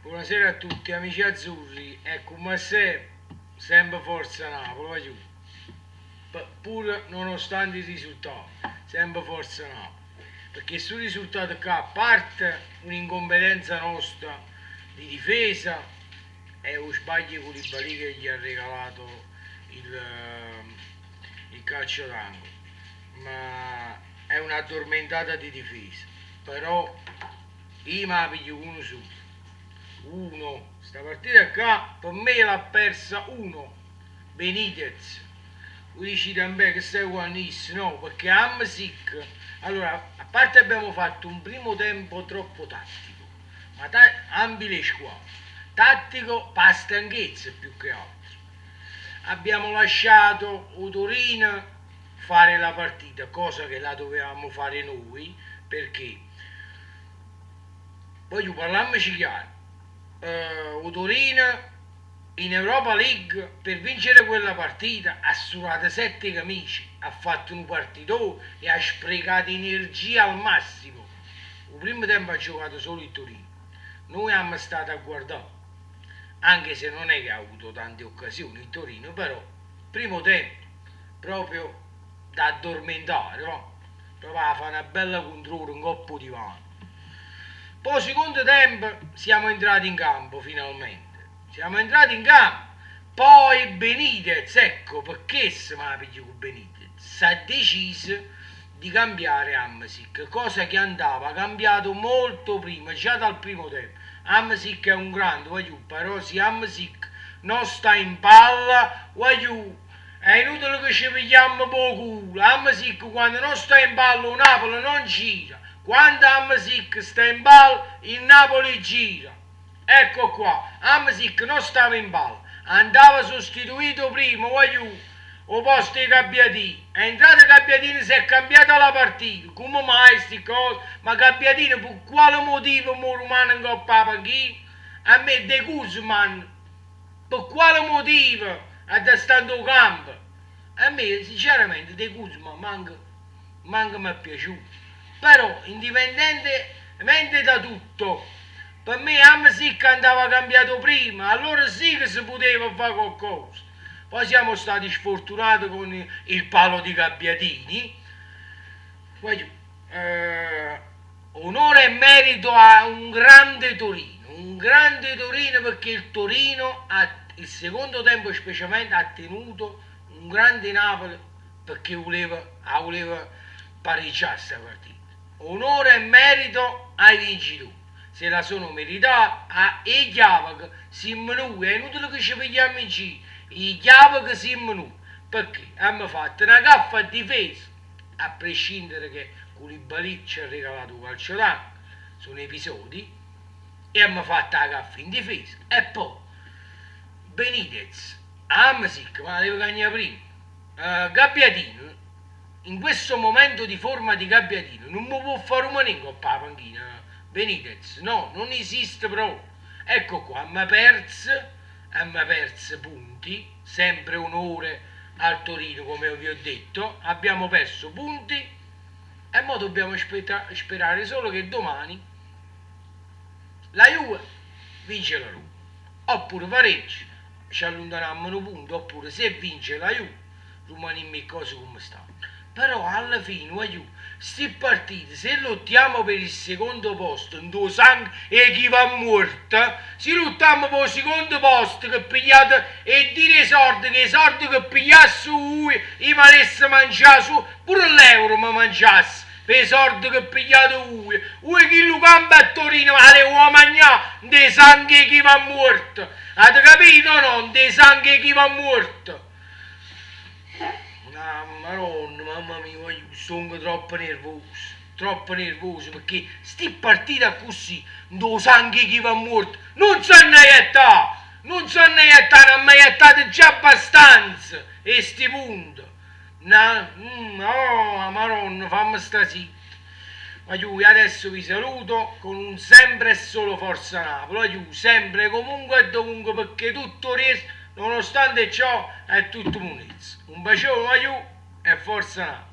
Buonasera a tutti amici azzurri, ecco ma sempre Forza Napoli, va giù. Pur nonostante i risultati, sempre Forza Napoli. Perché sul risultato qua, a parte un'incompetenza nostra di difesa e lo sbaglio con Koulibaly che gli ha regalato il calcio d'angolo, ma è un'addormentata di difesa. Però io me la piglio uno su uno. Sta partita qua per me l'ha persa uno. Benitez. Lui dici sempre che sei buonissimo, no, perché Hamsik, allora, a parte abbiamo fatto un primo tempo troppo tattico, ma ambi le squadre, tattico per stanchezza più che altro. Abbiamo lasciato Torino fare la partita, cosa che la dovevamo fare noi, perché voglio parlarmici chiaro. Torino in Europa League per vincere quella partita ha surato 7 camicie, ha fatto un partitone e ha sprecato energia al massimo. Il primo tempo ha giocato solo il Torino, noi siamo stati a guardare, anche se non è che ha avuto tante occasioni il Torino, però primo tempo proprio da addormentare, no? Provava a fare una bella controllo, un coppo di vano. Poi secondo tempo siamo entrati in campo finalmente. Siamo entrati in campo. Poi Benitez, ecco perché se me la piglio con Benitez, ha deciso di cambiare Hamsik, cosa che andava cambiato molto prima, già dal primo tempo. Hamsik è un grande, voglio, però se Hamsik non sta in palla, voglio, è inutile che ci pigliamo poco. Hamsik quando non sta in palla il Napoli non gira. Quando Hamsik sta in palla, il Napoli gira. Ecco qua, Hamsik non stava in palla, andava sostituito prima, voglio, o posto di Gabbiadini. È entrato Gabbiadini, si è cambiata la partita. Come mai sti cose? Ma Gabbiadini per quale motivo mo rimane in coppa la panchina? A me De Guzman, per quale motivo è stato in campo? A me sinceramente De Guzman manca mi è piaciuto. Però indipendentemente da tutto, per me Hamsik andava cambiato prima, allora sì che si poteva fare qualcosa. Poi siamo stati sfortunati con il palo di Gabbiadini. Onore e merito a un grande Torino perché il Torino il secondo tempo specialmente ha tenuto un grande Napoli perché voleva pareggiare questa partita. Onore e merito ai vincitori, se la sono meritata e chiava che si menù, è inutile che ci pigliamo in giro, i chiava che si menù, perché abbiamo fatto una gaffa a difesa, a prescindere che Koulibaly ci ha regalato un calcio d'angolo, sono episodi, e abbiamo fatto la gaffa in difesa, e poi Benitez, Hamsik, ma la deve cagnare prima, Gabbiadini, in questo momento di forma di Gabbiadini non mi può fare un maningo a la panchina Benitez, no, non esiste proprio. Ecco qua, abbiamo perso punti, sempre onore al Torino come vi ho detto, abbiamo perso punti e ora dobbiamo sperare solo che domani la Juve vince la Roma, oppure pareggi, ci allontaniamo un punto, oppure se vince la Juve rimaniamo in cose come stanno. Però alla fine, voglio, sti partite, se lottiamo per il secondo posto, in due sangue e chi va morta, se lottiamo per il secondo posto che pigliate e dire i soldi che pigliasse lui, i malesse mangiare su, pure l'euro mi mangiasse, per i soldi che pigliate lui chi lo campa a Torino, ma le vuoi mangiare, dei sangue chi va morto, avete capito no? Dei sangue chi va morto. Maronna, mamma mia, sono troppo nervoso perché sti partite così, do sangue chi va morto, non sanno aiutare, non hanno mai aiutato già abbastanza, e sti punti. No, Maronna, fammi sta zitta. Ma io adesso vi saluto con un sempre e solo Forza Napoli, sempre comunque e dovunque perché tutto riesce. Nonostante ciò è tutto munizio. Un bacione a you e forza Napoli.